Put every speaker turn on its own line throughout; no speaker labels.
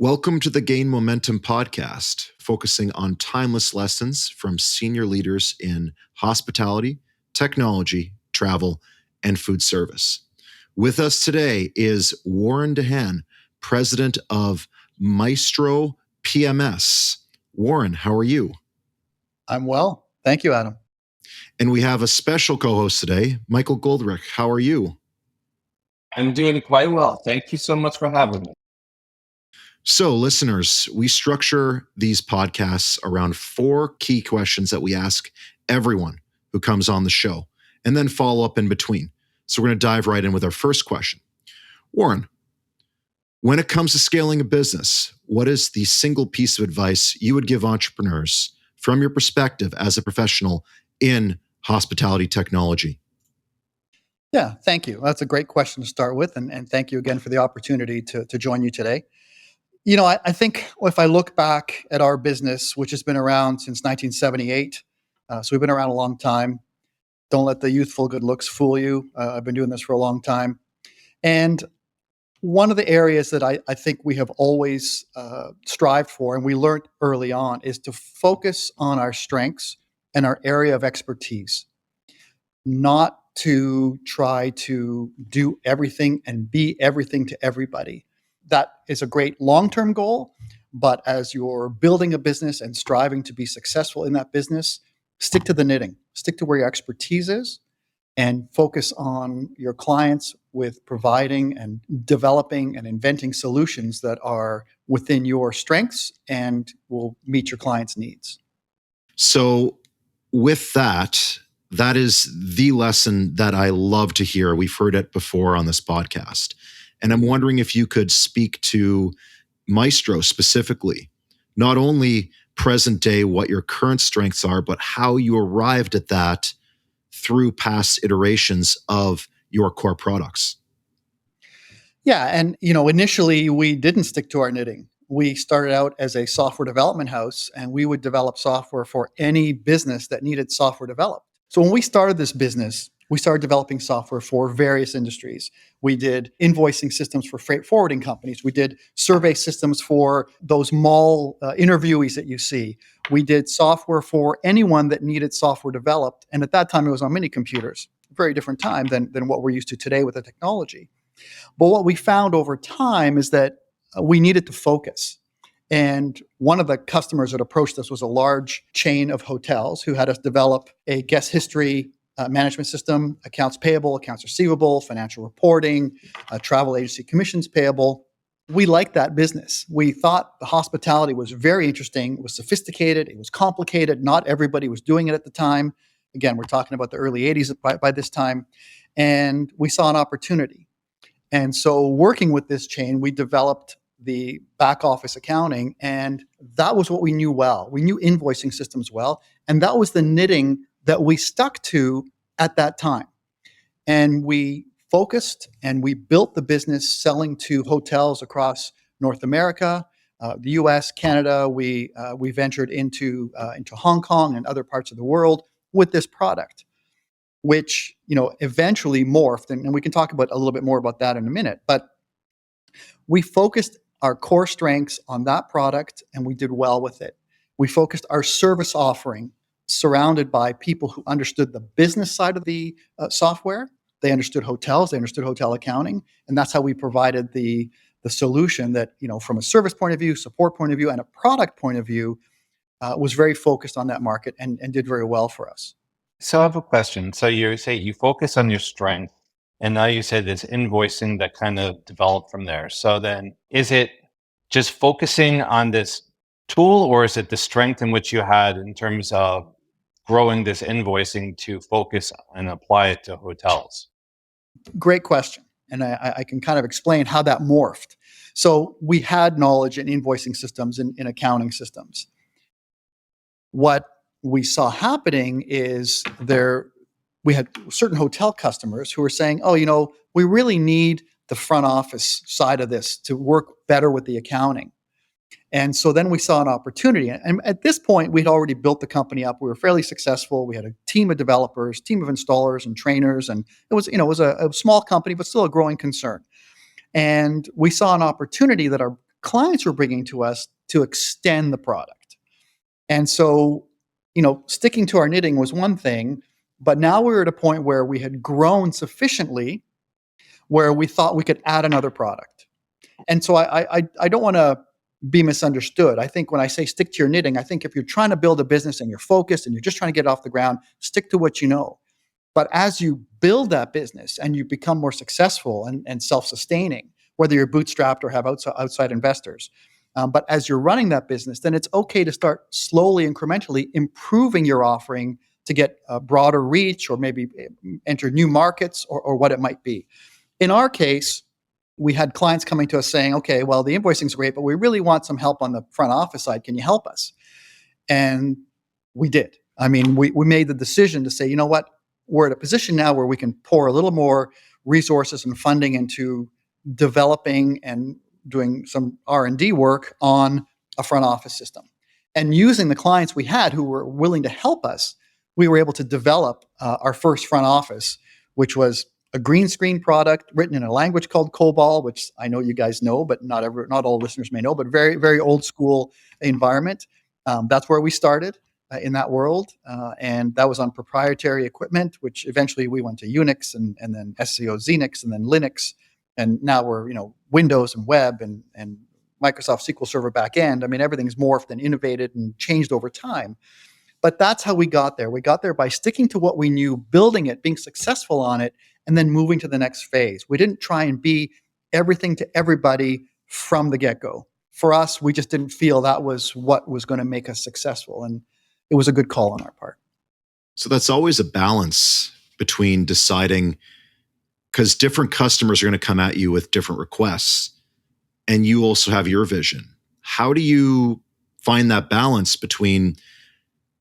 Welcome to the Gain Momentum podcast, focusing on timeless lessons from senior leaders in hospitality, technology, travel, and food service. With us today is Warren Dehan, president of Maestro PMS. Warren, how are you?
I'm well. Thank you, Adam.
And we have a special co-host today, Michael Goldrick. How are you?
I'm doing quite well. Thank you so much for having me.
So, listeners, we structure these podcasts around 4 key questions that we ask everyone who comes on the show, and then follow up in between. So we're going to dive right in with our first question. Warren, when it comes to scaling a business, what is the single piece of advice you would give entrepreneurs from your perspective as a professional in hospitality technology?
Yeah, thank you. That's a great question to start with, and thank you again for the opportunity to join you today. You know, I think if I look back at our business, which has been around since 1978, so we've been around a long time. Don't let the youthful good looks fool you. I've been doing this for a long time. And one of the areas that I think we have always strived for, and we learned early on, is to focus on our strengths and our area of expertise, not to try to do everything and be everything to everybody. That is a great long-term goal, but as you're building a business and striving to be successful in that business, stick to the knitting, stick to where your expertise is, and focus on your clients with providing and developing and inventing solutions that are within your strengths and will meet your clients' needs.
So with that is the lesson that I love to hear. We've heard it before on this podcast. And I'm wondering if you could speak to Maestro specifically, not only present day, what your current strengths are, but how you arrived at that through past iterations of your core products.
Yeah, and initially we didn't stick to our knitting. We started out as a software development house, and we would develop software for any business that needed software developed. So when we started this business, we started developing software for various industries. We did invoicing systems for freight forwarding companies. We did survey systems for those mall interviewees that you see. We did software for anyone that needed software developed. And at that time, it was on mini computers. Very different time than what we're used to today with the technology. But what we found over time is that we needed to focus. And one of the customers that approached us was a large chain of hotels who had us develop a guest history management system, accounts payable, accounts receivable, financial reporting, travel agency commissions payable. We liked that business. We thought the hospitality was very interesting. It was sophisticated. It was complicated. Not everybody was doing it at the time. Again, we're talking about the early 80s by this time. And we saw an opportunity. And so working with this chain, we developed the back office accounting, and that was what we knew well. We knew invoicing systems well, and that was the knitting that we stuck to at that time. And we focused and we built the business selling to hotels across North America, the US, Canada. We ventured into Hong Kong and other parts of the world with this product, which eventually morphed. And we can talk about a little bit more about that in a minute. But we focused our core strengths on that product, and we did well with it. We focused our service offering surrounded by people who understood the business side of the software. They understood hotels, they understood hotel accounting, and that's how we provided the solution that, from a service point of view, support point of view, and a product point of view, was very focused on that market and did very well for us.
So I have a question. So you say you focus on your strength, and now you said there's invoicing that kind of developed from there. So then is it just focusing on this tool, or is it the strength in which you had in terms of growing this invoicing to focus and apply it to hotels?
Great question. And I can kind of explain how that morphed. So we had knowledge in invoicing systems and in accounting systems. What we saw happening is we had certain hotel customers who were saying, we really need the front office side of this to work better with the accounting. And so then we saw an opportunity. And at this point, we'd already built the company up. We were fairly successful. We had a team of developers, team of installers and trainers. And it was a small company, but still a growing concern. And we saw an opportunity that our clients were bringing to us to extend the product. And so, sticking to our knitting was one thing, but now we were at a point where we had grown sufficiently where we thought we could add another product. And so I don't want to be misunderstood. I think when I say stick to your knitting, I think if you're trying to build a business and you're focused and you're just trying to get it off the ground, stick to what you know. But as you build that business and you become more successful and self-sustaining, whether you're bootstrapped or have outside investors, but as you're running that business, then it's okay to start slowly, incrementally improving your offering to get a broader reach or maybe enter new markets or what it might be. In our case, we had clients coming to us saying, okay, well, the invoicing's great, but we really want some help on the front office side. Can you help us? And we did. I mean, we made the decision to say, you know what? We're at a position now where we can pour a little more resources and funding into developing and doing some R&D work on a front office system. And using the clients we had who were willing to help us, we were able to develop our first front office, which was a green screen product written in a language called COBOL, which I know you guys know, but not all listeners may know, but very, very old school environment. That's where we started in that world. And that was on proprietary equipment, which eventually we went to Unix and then SCO Xenix and then Linux. And now we're, Windows and web and Microsoft SQL Server backend. I mean, everything's morphed and innovated and changed over time. But that's how we got there. We got there by sticking to what we knew, building it, being successful on it, and then moving to the next phase. We didn't try and be everything to everybody from the get-go. For us, we just didn't feel that was what was going to make us successful. And it was a good call on our part.
So that's always a balance between deciding, because different customers are going to come at you with different requests, and you also have your vision. How do you find that balance between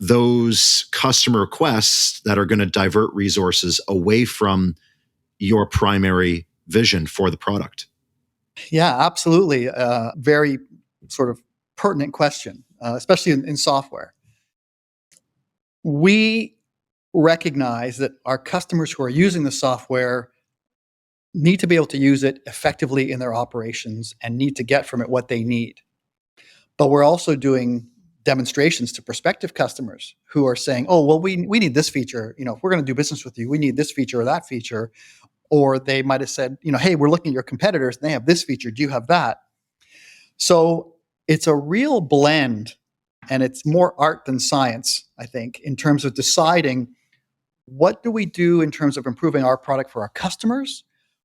those customer requests that are going to divert resources away from your primary vision for the product?
Yeah, absolutely. Very sort of pertinent question, especially in software. We recognize that our customers who are using the software need to be able to use it effectively in their operations and need to get from it what they need. But we're also doing demonstrations to prospective customers who are saying, oh, well, we need this feature. If we're going to do business with you, we need this feature or that feature. Or they might have said, hey, we're looking at your competitors and they have this feature. Do you have that? So it's a real blend, and it's more art than science, I think, in terms of deciding what do we do in terms of improving our product for our customers?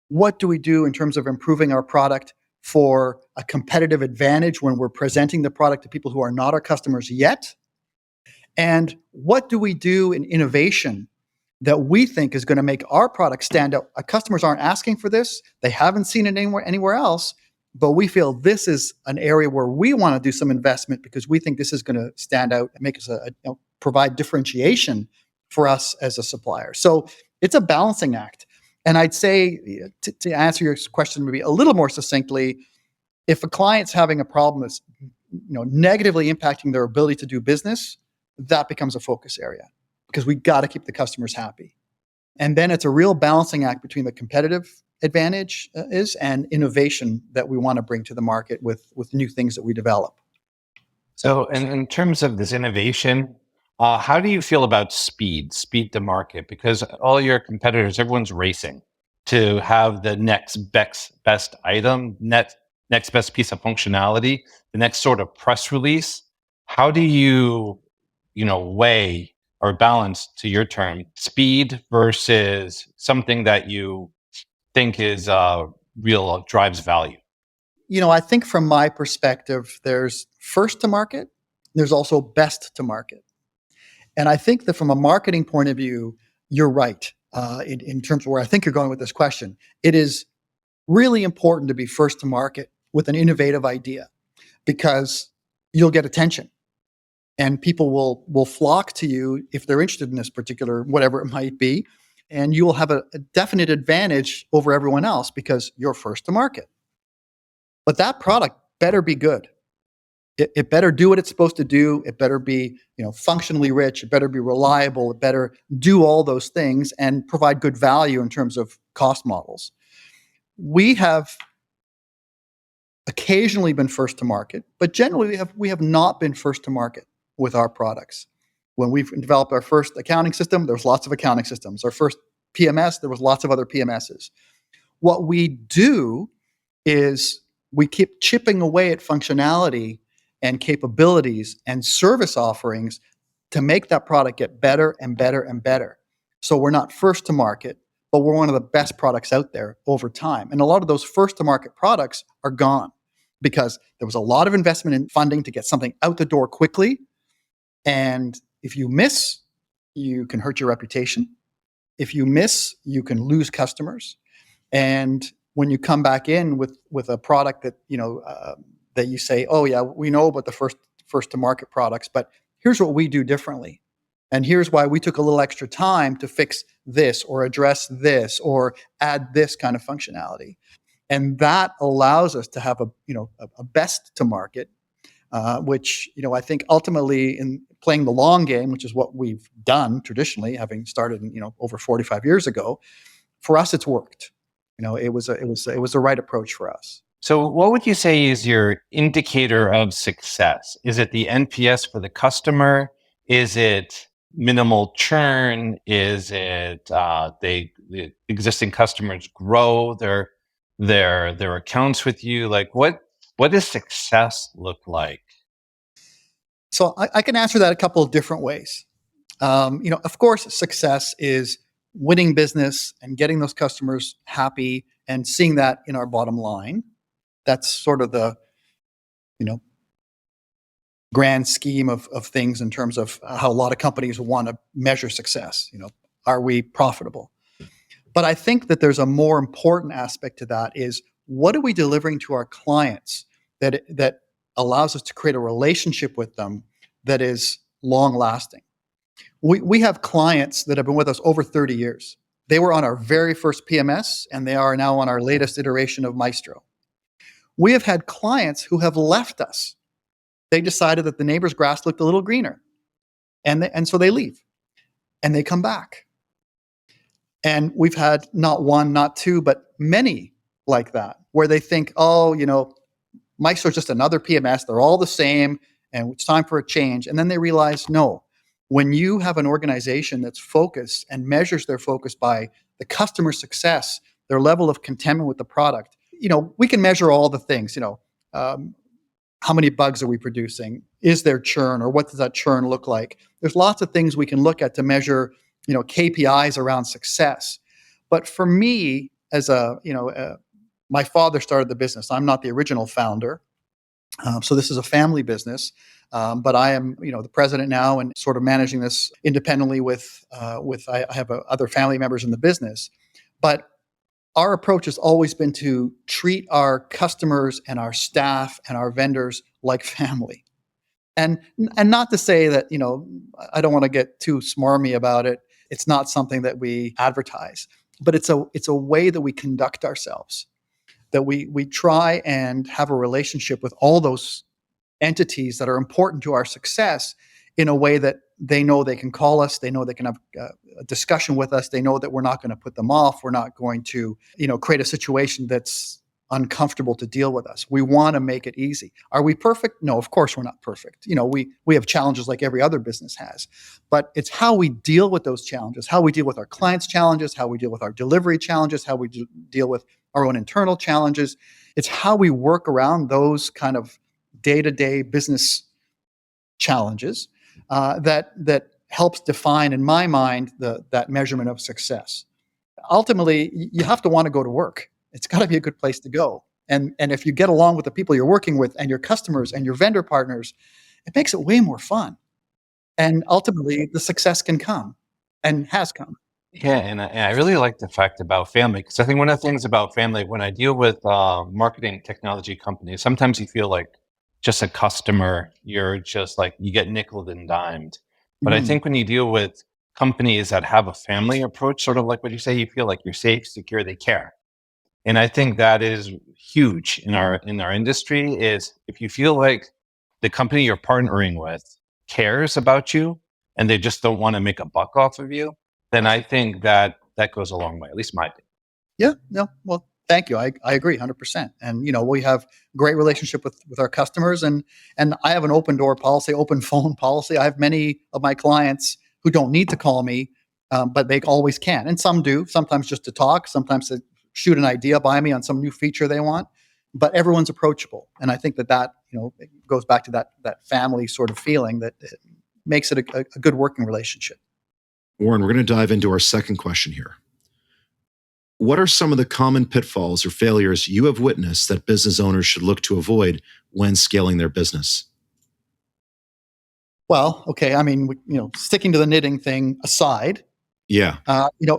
What do we do in terms of improving our product for a competitive advantage when we're presenting the product to people who are not our customers yet? And what do we do in innovation that we think is going to make our product stand out? Our customers aren't asking for this. They haven't seen it anywhere else, but we feel this is an area where we want to do some investment because we think this is going to stand out and make us provide differentiation for us as a supplier. So it's a balancing act. And I'd say, to answer your question maybe a little more succinctly, if a client's having a problem that's negatively impacting their ability to do business, that becomes a focus area because we got to keep the customers happy. And then it's a real balancing act between the competitive advantage and innovation that we want to bring to the market with new things that we develop.
So in terms of this innovation, how do you feel about speed to market? Because all your competitors, everyone's racing to have the next best item, next best piece of functionality, the next sort of press release. How do you, weigh or balance, to your term, speed versus something that you think is real, drives value?
I think from my perspective, there's first to market, there's also best to market. And I think that from a marketing point of view, you're right in terms of where I think you're going with this question. It is really important to be first to market with an innovative idea because you'll get attention and people will flock to you if they're interested in this particular, whatever it might be. And you will have a definite advantage over everyone else because you're first to market. But that product better be good. It better do what it's supposed to do. It better be, functionally rich. It better be reliable. It better do all those things and provide good value in terms of cost models. We have occasionally been first to market, but generally we have not been first to market with our products. When we've developed our first accounting system, there was lots of accounting systems. Our first PMS, there was lots of other PMSs. What we do is we keep chipping away at functionality and capabilities and service offerings to make that product get better and better and better. So we're not first to market, but we're one of the best products out there over time. And a lot of those first to market products are gone because there was a lot of investment in funding to get something out the door quickly. And if you miss, you can hurt your reputation. If you miss, you can lose customers. And when you come back in with a product that that you say, oh yeah, we know about the first to market products, but here's what we do differently, and here's why we took a little extra time to fix this or address this or add this kind of functionality, and that allows us to have a best to market, which I think ultimately in playing the long game, which is what we've done traditionally, having started over 45 years ago, for us it's worked. It was the right approach for us.
So what would you say is your indicator of success? Is it the NPS for the customer? Is it minimal churn? Is it the existing customers grow their accounts with you? Like what does success look like?
So I can answer that a couple of different ways. Of course, success is winning business and getting those customers happy and seeing that in our bottom line. That's sort of the, grand scheme of things in terms of how a lot of companies want to measure success. Are we profitable? But I think that there's a more important aspect to that is what are we delivering to our clients that allows us to create a relationship with them that is long lasting. We have clients that have been with us over 30 years. They were on our very first PMS, and they are now on our latest iteration of Maestro. We have had clients who have left us. They decided that the neighbor's grass looked a little greener, and so they leave, and they come back. And we've had not one, not two, but many like that, where they think, oh, Maestro's just another PMS. They're all the same, and it's time for a change. And then they realize, no, when you have an organization that's focused and measures their focus by the customer success, their level of contentment with the product, we can measure all the things, how many bugs are we producing? Is there churn, or what does that churn look like? There's lots of things we can look at to measure, KPIs around success. But for me, as my father started the business. I'm not the original founder. So this is a family business. But I am, the president now and sort of managing this independently with I have other family members in the business. But our approach has always been to treat our customers and our staff and our vendors like family. And not to say that, I don't want to get too smarmy about it. It's not something that we advertise, but it's a way that we conduct ourselves, that we try and have a relationship with all those entities that are important to our success in a way that they know they can call us, they know they can have a discussion with us, they know that we're not going to put them off, we're not going to, create a situation that's uncomfortable to deal with us. We want to make it easy. Are we perfect? No, of course we're not perfect. We have challenges like every other business has, but it's how we deal with those challenges, how we deal with our clients' challenges, how we deal with our delivery challenges, how we deal with our own internal challenges. It's how we work around those kind of day-to-day business challenges that helps define, in my mind, that measurement of success. Ultimately, you have to want to go to work. It's got to be a good place to go. And if you get along with the people you're working with and your customers and your vendor partners, it makes it way more fun. And ultimately, the success can come and has come.
Yeah, and I really like the fact about family, because I think one of the things about family, when I deal with marketing technology companies, sometimes you feel like just a customer, you're just like, you get nickeled and dimed. But I think when you deal with companies that have a family approach, sort of like what you say, you feel like you're safe, secure, they care. And I think that is huge in our industry, is if you feel like the company you're partnering with cares about you and they just don't want to make a buck off of you, then I think that goes a long way, at least my opinion.
Yeah, no, well, Thank you. I agree 100%. And, we have great relationship with our customers, and I have an open door policy, open phone policy. I have many of my clients who don't need to call me, but they always can. And some do, sometimes just to talk, sometimes to shoot an idea by me on some new feature they want. But everyone's approachable. And I think that, it goes back to that family sort of feeling that it makes it a good working relationship.
Warren, we're going to dive into our second question here. What are some of the common pitfalls or failures you have witnessed that business owners should look to avoid when scaling their business?
Well, okay. I mean, sticking to the knitting thing aside,
Yeah.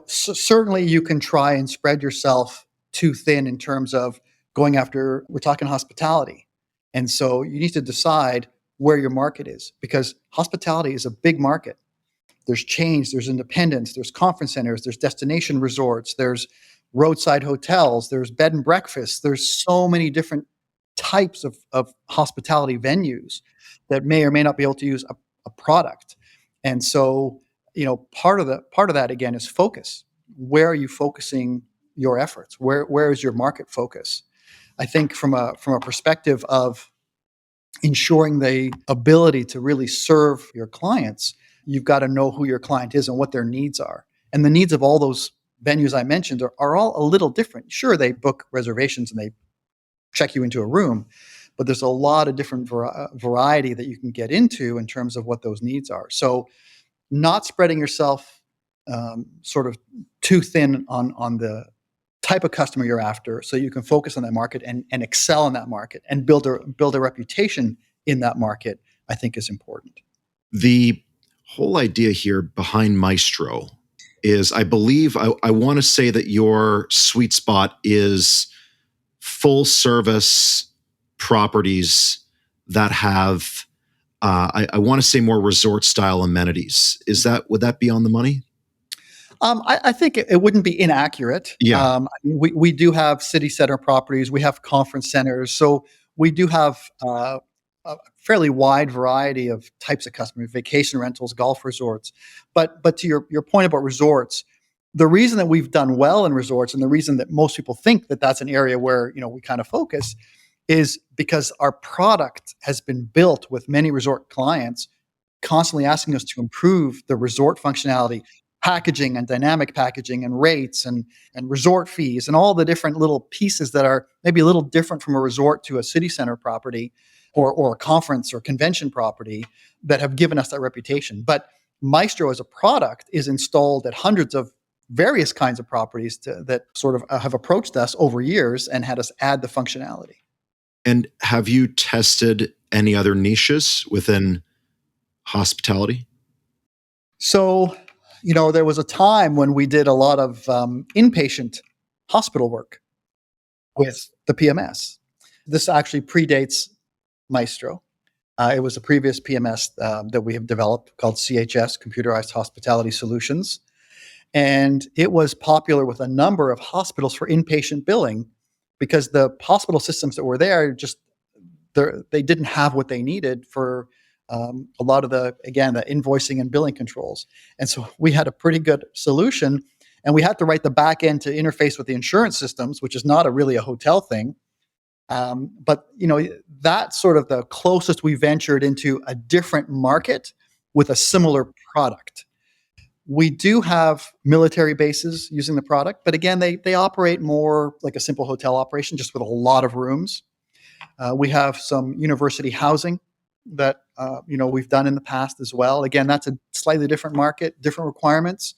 certainly you can try and spread yourself too thin in terms of going after, we're talking hospitality. And so you need to decide where your market is, because hospitality is a big market. There's chains, there's independents, there's conference centers, there's destination resorts, there's roadside hotels, there's bed and breakfast. There's so many different types of hospitality venues that may or may not be able to use a product. And so, part of that again is focus. Where are you focusing your efforts? Where is your market focus? I think from a perspective of ensuring the ability to really serve your clients, you've got to know who your client is and what their needs are. And the needs of all those venues I mentioned are all a little different. Sure, they book reservations and they check you into a room, but there's a lot of different variety that you can get into in terms of what those needs are. So not spreading yourself sort of too thin on the type of customer you're after, so you can focus on that market and excel in that market and build a reputation in that market, I think is important.
The whole idea here behind Maestro is, I believe, I want to say that your sweet spot is full service properties that have, I want to say, more resort style amenities. Would that be on the money?
I think it wouldn't be inaccurate.
Yeah.
We do have city center properties. We have conference centers. So we do have a fairly wide variety of types of customers, vacation rentals, golf resorts. But to your point about resorts, the reason that we've done well in resorts, and the reason that most people think that that's an area where we kind of focus, is because our product has been built with many resort clients constantly asking us to improve the resort functionality, packaging and dynamic packaging and rates and resort fees and all the different little pieces that are maybe a little different from a resort to a city center property or a conference or convention property that have given us that reputation. But Maestro as a product is installed at hundreds of various kinds of properties that sort of have approached us over years and had us add the functionality.
And have you tested any other niches within hospitality?
So, there was a time when we did a lot of inpatient hospital work with the PMS. This actually predates Maestro. It was a previous PMS that we have developed called CHS, Computerized Hospitality Solutions. And it was popular with a number of hospitals for inpatient billing because the hospital systems that were there they didn't have what they needed for a lot of the invoicing and billing controls. And so we had a pretty good solution, and we had to write the back end to interface with the insurance systems, which is not really a hotel thing. But that's sort of the closest we ventured into a different market with a similar product. We do have military bases using the product, but again, they operate more like a simple hotel operation, just with a lot of rooms. We have some university housing that we've done in the past as well. Again, that's a slightly different market, different requirements.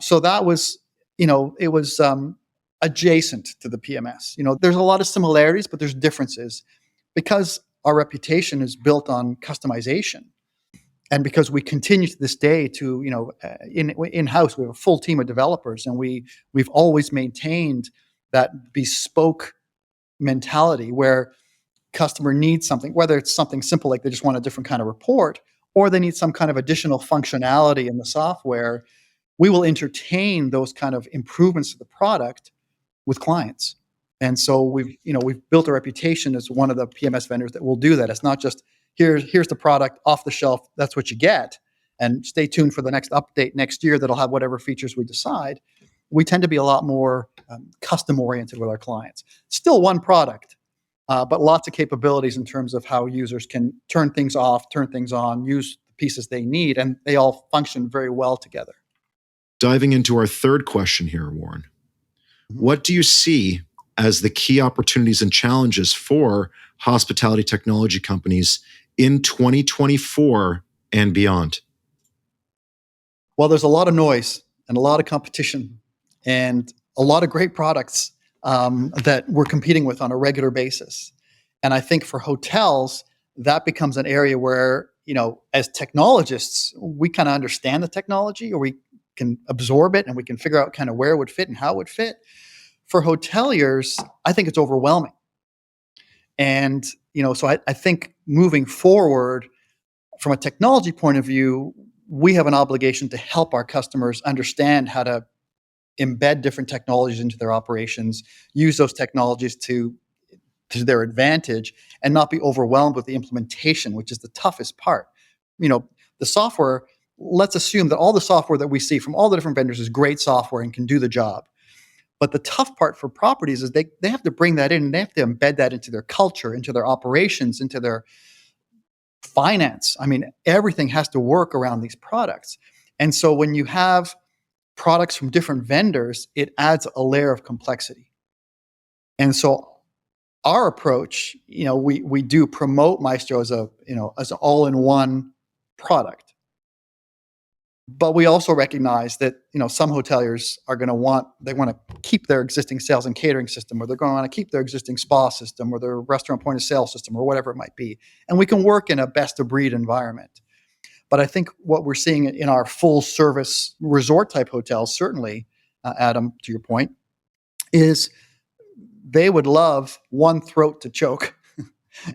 So that was, it was adjacent to the PMS. There's a lot of similarities, but there's differences because our reputation is built on customization. And because we continue to this day to, in-house, we have a full team of developers, and we've always maintained that bespoke mentality where customer needs something, whether it's something simple like they just want a different kind of report, or they need some kind of additional functionality in the software. We will entertain those kind of improvements to the product with clients. And so we've built a reputation as one of the PMS vendors that will do that. It's not just here's the product off the shelf, that's what you get, and stay tuned for the next update next year that'll have whatever features we decide. We tend to be a lot more custom oriented with our clients. Still one product, but lots of capabilities in terms of how users can turn things off, turn things on, use the pieces they need, and they all function very well together.
Diving into our third question here, Warren, what do you see as the key opportunities and challenges for hospitality technology companies in 2024 and beyond?
Well, there's a lot of noise and a lot of competition and a lot of great products that we're competing with on a regular basis. And I think for hotels, that becomes an area where, as technologists, we kind of understand the technology, or we can absorb it and we can figure out kind of where it would fit and how it would fit. For hoteliers, I think it's overwhelming. And, so I think moving forward from a technology point of view, we have an obligation to help our customers understand how to embed different technologies into their operations, use those technologies to their advantage, and not be overwhelmed with the implementation, which is the toughest part. The software, let's assume that all the software that we see from all the different vendors is great software and can do the job. But the tough part for properties is they have to bring that in and they have to embed that into their culture, into their operations, into their finance. I mean, everything has to work around these products. And so when you have products from different vendors, it adds a layer of complexity. And so our approach, we do promote Maestro as an all-in-one product. But we also recognize that, some hoteliers are going to want to keep their existing sales and catering system, or they're going to want to keep their existing spa system, or their restaurant point of sale system, or whatever it might be. And we can work in a best of breed environment. But I think what we're seeing in our full service resort type hotels, certainly, Adam, to your point, is they would love one throat to choke.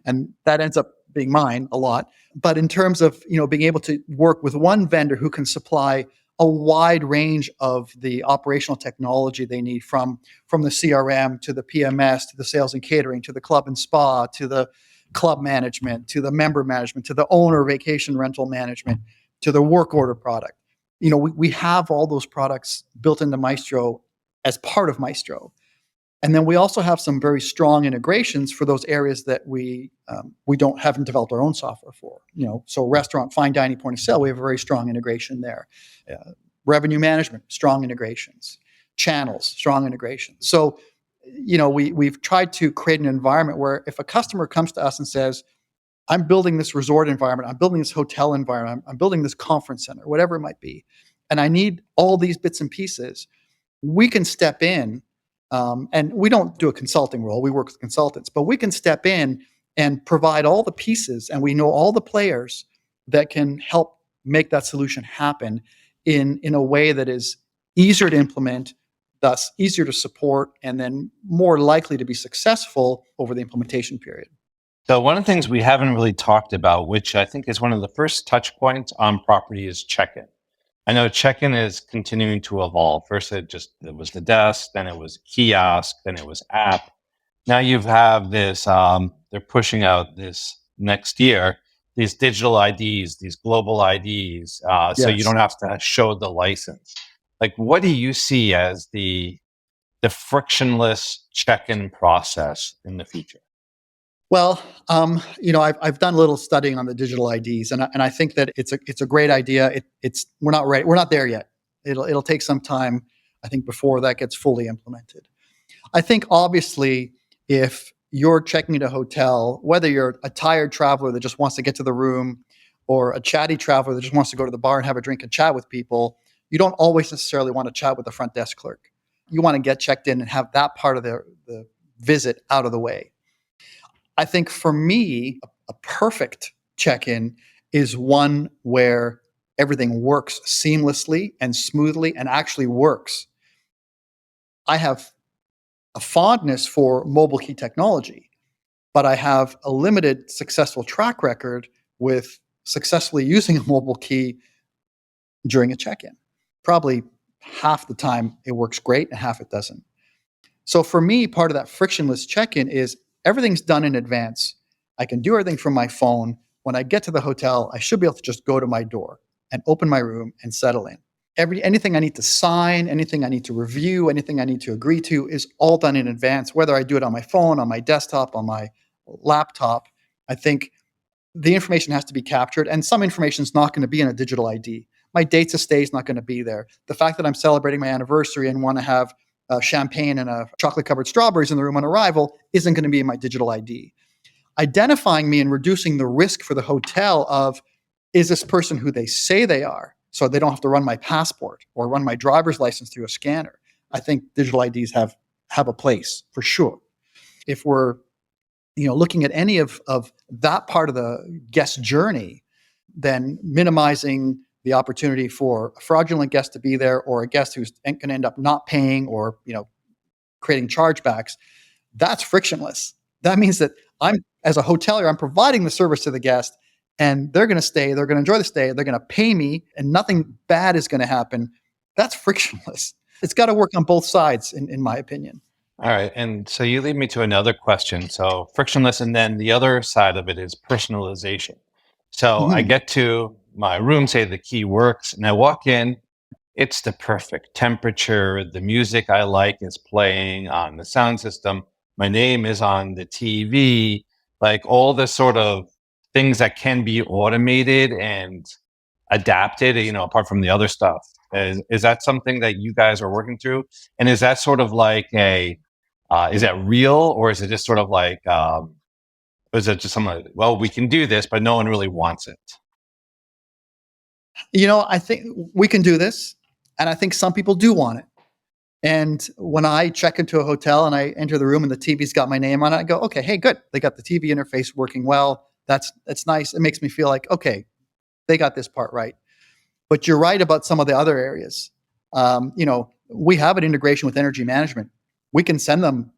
And that ends up being mine a lot. But in terms of, being able to work with one vendor who can supply a wide range of the operational technology they need, from the CRM to the PMS to the sales and catering to the club and spa to the club management to the member management to the owner vacation rental management to the work order product. We have all those products built into Maestro as part of Maestro. And then we also have some very strong integrations for those areas that we haven't developed our own software for. So restaurant, fine dining, point of sale, we have a very strong integration there. Revenue management, strong integrations. Channels, strong integrations. So, we've tried to create an environment where if a customer comes to us and says, "I'm building this resort environment, I'm building this hotel environment, I'm building this conference center," whatever it might be, and I need all these bits and pieces, we can step in. And we don't do a consulting role. We work with consultants, but we can step in and provide all the pieces, and we know all the players that can help make that solution happen in a way that is easier to implement, thus easier to support, and then more likely to be successful over the implementation period.
So one of the things we haven't really talked about, which I think is one of the first touch points on property, is check-in. I know check-in is continuing to evolve. First, it was the desk, then it was kiosk, then it was app. Now you have this, they're pushing out this next year, these digital IDs, these global IDs, so you don't have to show the license. Like, what do you see as the frictionless check-in process in the future?
Well, I've done a little studying on the digital IDs, and I think that it's a great idea. We're not ready. We're not there yet. It'll take some time, I think, before that gets fully implemented. I think obviously, if you're checking into a hotel, whether you're a tired traveler that just wants to get to the room, or a chatty traveler that just wants to go to the bar and have a drink and chat with people, you don't always necessarily want to chat with the front desk clerk. You want to get checked in and have that part of the visit out of the way. I think for me, a perfect check-in is one where everything works seamlessly and smoothly and actually works. I have a fondness for mobile key technology, but I have a limited successful track record with successfully using a mobile key during a check-in. Probably half the time it works great and half it doesn't. So for me, part of that frictionless check-in is everything's done in advance. I can do everything from my phone. When I get to the hotel, I should be able to just go to my door and open my room and settle in. Anything I need to sign, anything I need to review, anything I need to agree to is all done in advance, whether I do it on my phone, on my desktop, on my laptop. I think the information has to be captured, and some information is not going to be in a digital ID. My dates of stay is not going to be there. The fact that I'm celebrating my anniversary and want to have champagne and chocolate-covered strawberries in the room on arrival isn't going to be in my digital ID. Identifying me and reducing the risk for the hotel of, is this person who they say they are? So they don't have to run my passport or run my driver's license through a scanner. I think digital IDs have a place for sure. If we're looking at any of that part of the guest journey, then minimizing the opportunity for a fraudulent guest to be there or a guest who's going to end up not paying or creating chargebacks, that's frictionless. That means that as a hotelier, I'm providing the service to the guest, and they're going to stay, they're going to enjoy the stay, they're going to pay me, and nothing bad is going to happen. That's frictionless. It's got to work on both sides, in my opinion.
All right. And so you lead me to another question. So frictionless, and then the other side of it is personalization. So I get to my room, say the key works, and I walk in, it's the perfect temperature. The music I like is playing on the sound system. My name is on the TV, like all the sort of things that can be automated and adapted, apart from the other stuff. Is that something that you guys are working through? And is that sort of like is that real, or is it just sort of like, is it just something like, well, we can do this, but no one really wants it?
I think we can do this, and I think some people do want it. And when I check into a hotel and I enter the room and the TV's got my name on it, I go, okay, hey, good. They got the TV interface working well. That's nice. It makes me feel like, okay, they got this part right. But you're right about some of the other areas. We have an integration with energy management. We can send them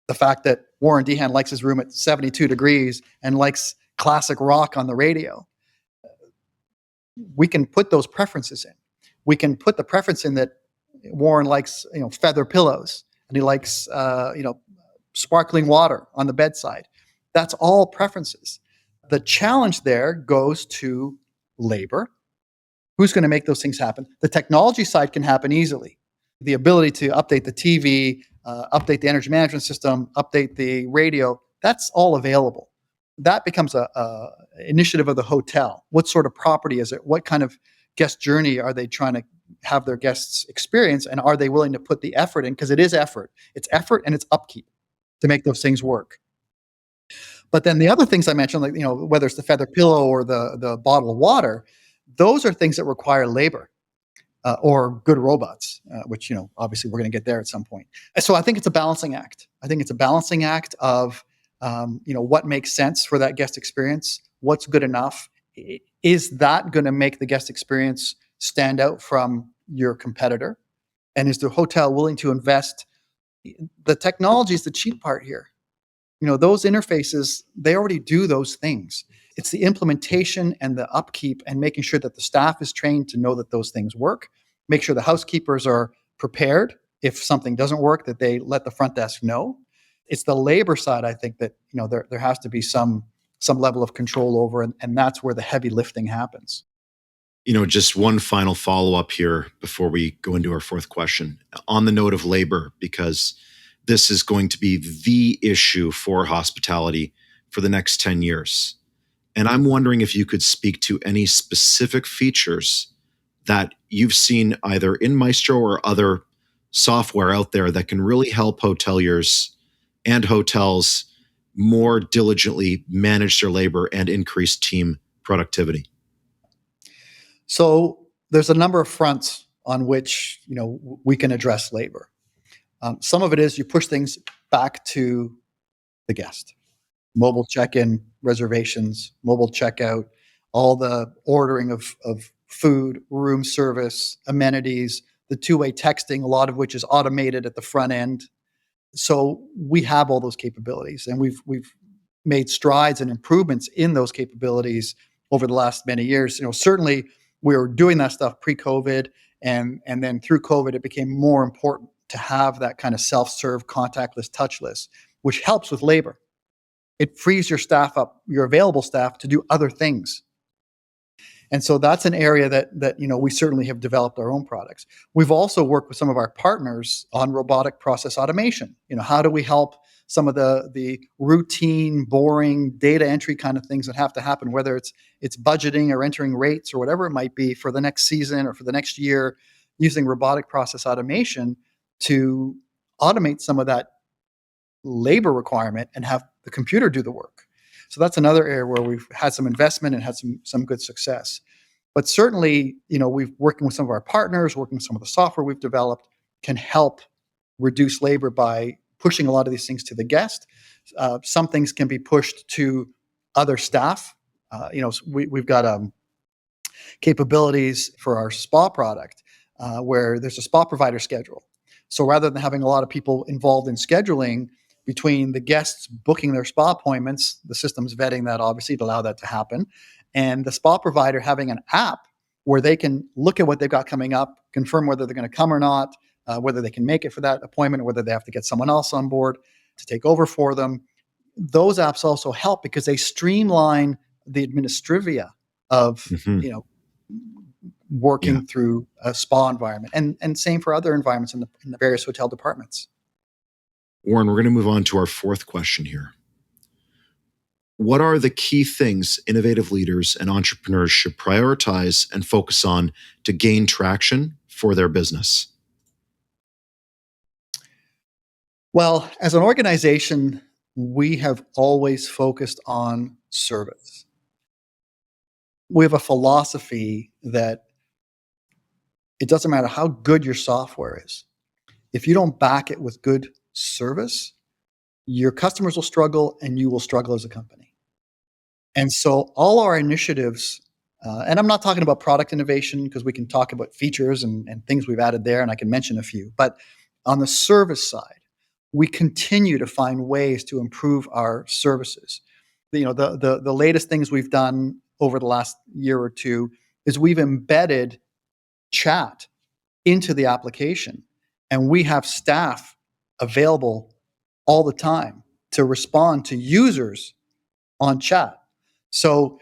the fact that Warren Dehan likes his room at 72 degrees and likes classic rock on the radio. We can put those preferences in. We can put the preference in that Warren likes, feather pillows, and he likes, sparkling water on the bedside. That's all preferences. The challenge there goes to labor. Who's going to make those things happen? The technology side can happen easily. The ability to update the TV, update the energy management system, update the radio, that's all available. That becomes a initiative of the hotel. What sort of property is it? What kind of guest journey are they trying to have their guests experience? And are they willing to put the effort in? Because it is effort. It's effort and it's upkeep to make those things work. But then the other things I mentioned, like, whether it's the feather pillow or the bottle of water, those are things that require labor or good robots, which, obviously we're going to get there at some point. So I think it's a balancing act. I think it's a balancing act of, what makes sense for that guest experience, what's good enough. Is that going to make the guest experience stand out from your competitor? And is the hotel willing to invest? The technology is the cheap part here. Those interfaces, they already do those things. It's the implementation and the upkeep and making sure that the staff is trained to know that those things work. Make sure the housekeepers are prepared if something doesn't work, that they let the front desk know. It's the labor side, I think, that there has to be some level of control over, and that's where the heavy lifting happens.
Just one final follow-up here before we go into our fourth question. On the note of labor, because this is going to be the issue for hospitality for the next 10 years. And I'm wondering if you could speak to any specific features that you've seen either in Maestro or other software out there that can really help hoteliers and hotels more diligently manage their labor and increase team productivity.
So there's a number of fronts on which we can address labor. Some of it is you push things back to the guest. Mobile check-in, reservations, mobile checkout, all the ordering of food, room service, amenities, the two-way texting, a lot of which is automated at the front end. So we have all those capabilities, and we've made strides and improvements in those capabilities over the last many years. Certainly we were doing that stuff pre-COVID, and then through COVID, it became more important to have that kind of self-serve, contactless, touchless, which helps with labor. It frees your staff up, your available staff, to do other things. And so that's an area that we certainly have developed our own products. We've also worked with some of our partners on robotic process automation. How do we help some of the routine, boring data entry kind of things that have to happen, whether it's budgeting or entering rates or whatever it might be for the next season or for the next year, using robotic process automation to automate some of that labor requirement and have the computer do the work. So that's another area where we've had some investment and had some good success. But certainly, we've working with some of our partners, working with some of the software we've developed can help reduce labor by pushing a lot of these things to the guest. Some things can be pushed to other staff. We've got capabilities for our spa product where there's a spa provider schedule. So rather than having a lot of people involved in scheduling between the guests booking their spa appointments, the system's vetting that obviously to allow that to happen, and the spa provider having an app where they can look at what they've got coming up, confirm whether they're going to come or not, whether they can make it for that appointment, or whether they have to get someone else on board to take over for them. Those apps also help because they streamline the administrivia of working through a spa environment, and same for other environments in the various hotel departments.
Warren, we're going to move on to our fourth question here. What are the key things innovative leaders and entrepreneurs should prioritize and focus on to gain traction for their business?
Well, as an organization, we have always focused on service. We have a philosophy that it doesn't matter how good your software is. If you don't back it with good service, your customers will struggle and you will struggle as a company. And so all our initiatives, and I'm not talking about product innovation because we can talk about features and things we've added there, and I can mention a few, but on the service side, we continue to find ways to improve our services. The latest things we've done over the last year or two is we've embedded chat into the application, and we have staff available all the time to respond to users on chat. So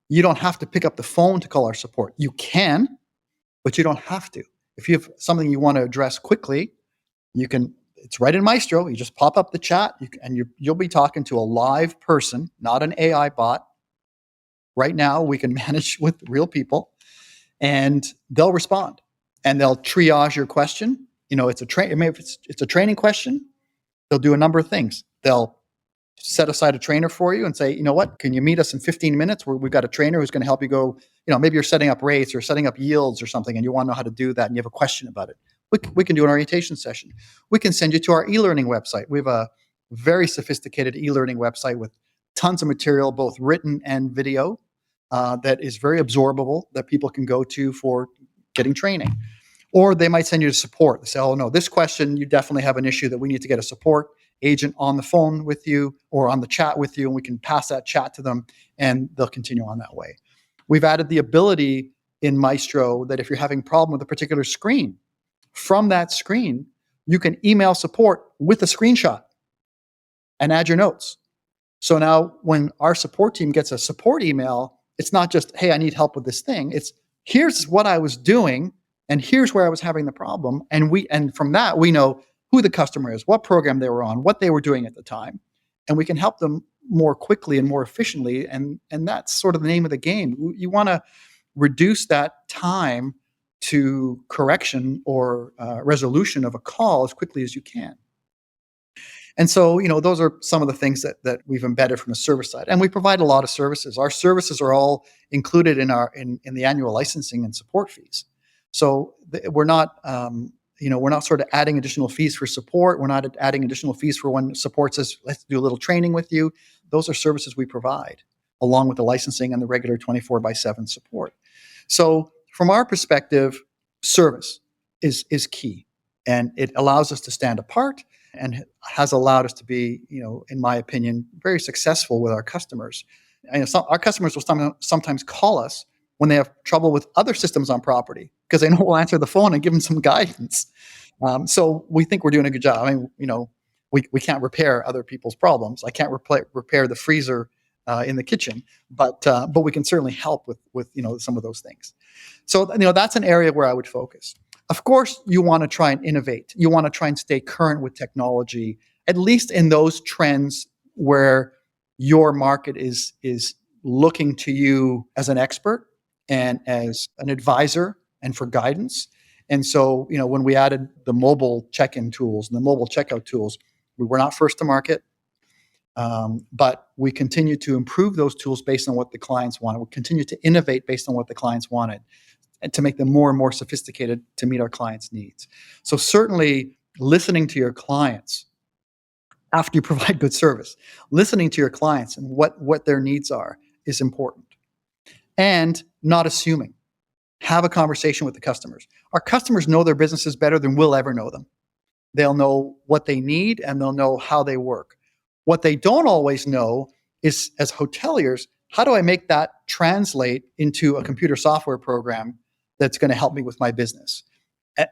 you don't have to pick up the phone to call our support. You can, but you don't have to. If you have something you want to address quickly, you can. It's right in Maestro. You just pop up the chat, you'll be talking to a live person, not an AI bot. Right now, we can manage with real people, and they'll respond, and they'll triage your question. It's a training question. They'll do a number of things. They'll set aside a trainer for you and say, you know what, can you meet us in 15 minutes? We've got a trainer who's going to help you go, maybe you're setting up rates or setting up yields or something, and you want to know how to do that, and you have a question about it. We can do an orientation session. We can send you to our e-learning website. We have a very sophisticated e-learning website with tons of material, both written and video, that is very absorbable, that people can go to for getting training. Or they might send you to support. They say, oh no, this question, you definitely have an issue that we need to get a support agent on the phone with you or on the chat with you, and we can pass that chat to them, and they'll continue on that way. We've added the ability in Maestro that if you're having a problem with a particular screen, from that screen, you can email support with a screenshot and add your notes. So now when our support team gets a support email, it's not just, hey, I need help with this thing. It's, here's what I was doing, and here's where I was having the problem. And from that, we know who the customer is, what program they were on, what they were doing at the time, and we can help them more quickly and more efficiently. And that's sort of the name of the game. You want to reduce that time to correction or resolution of a call as quickly as you can. And so, those are some of the things that we've embedded from the service side. And we provide a lot of services. Our services are all included in the annual licensing and support fees. So we're not sort of adding additional fees for support. We're not adding additional fees for when support says, let's do a little training with you. Those are services we provide, along with the licensing and the regular 24/7 support. So from our perspective, service is key, and it allows us to stand apart and has allowed us to be, in my opinion, very successful with our customers. And our customers will sometimes call us when they have trouble with other systems on property because they know we'll answer the phone and give them some guidance. So we think we're doing a good job. I mean, we can't repair other people's problems. I can't repair the freezer in the kitchen, but we can certainly help with some of those things. So that's an area where I would focus. Of course, you want to try and innovate. You want to try and stay current with technology, at least in those trends where your market is looking to you as an expert and as an advisor and for guidance. And so, when we added the mobile check-in tools and the mobile checkout tools, we were not first to market, but we continue to improve those tools based on what the clients wanted. We continue to innovate based on what the clients wanted, and to make them more and more sophisticated to meet our clients' needs. So certainly listening to your clients after you provide good service, listening to your clients and what their needs are is important. And not assuming. Have a conversation with the customers. Our customers know their businesses better than we'll ever know them. They'll know what they need and they'll know how they work. What they don't always know is, as hoteliers, how do I make that translate into a computer software program that's going to help me with my business?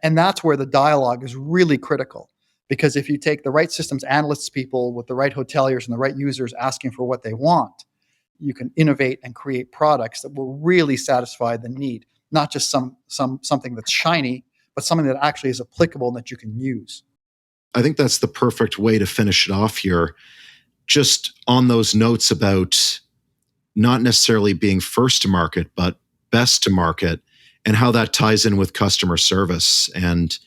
And that's where the dialogue is really critical. Because if you take the right systems analysts people with the right hoteliers and the right users asking for what they want, you can innovate and create products that will really satisfy the need, not just something that's shiny, but something that actually is applicable and that you can use.
I think that's the perfect way to finish it off here. Just on those notes about not necessarily being first to market, but best to market, and how that ties in with customer service. And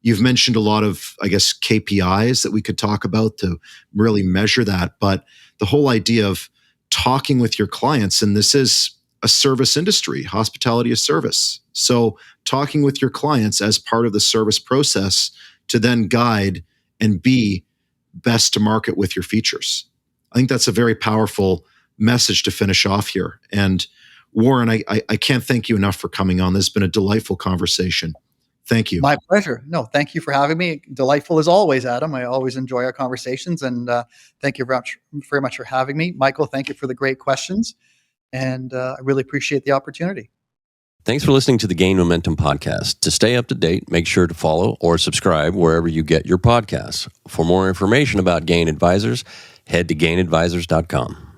you've mentioned a lot of, I guess, KPIs that we could talk about to really measure that. But the whole idea of talking with your clients, and this is a service industry, hospitality is service. So talking with your clients as part of the service process to then guide and be best to market with your features. I think that's a very powerful message to finish off here. And Warren, I can't thank you enough for coming on. This has been a delightful conversation. Thank you.
My pleasure. No, thank you for having me. Delightful as always, Adam. I always enjoy our conversations, and thank you very much for having me. Michael, thank you for the great questions, and I really appreciate the opportunity.
Thanks for listening to the Gain Momentum podcast. To stay up to date, make sure to follow or subscribe wherever you get your podcasts. For more information about Gain Advisors, head to gainadvisors.com.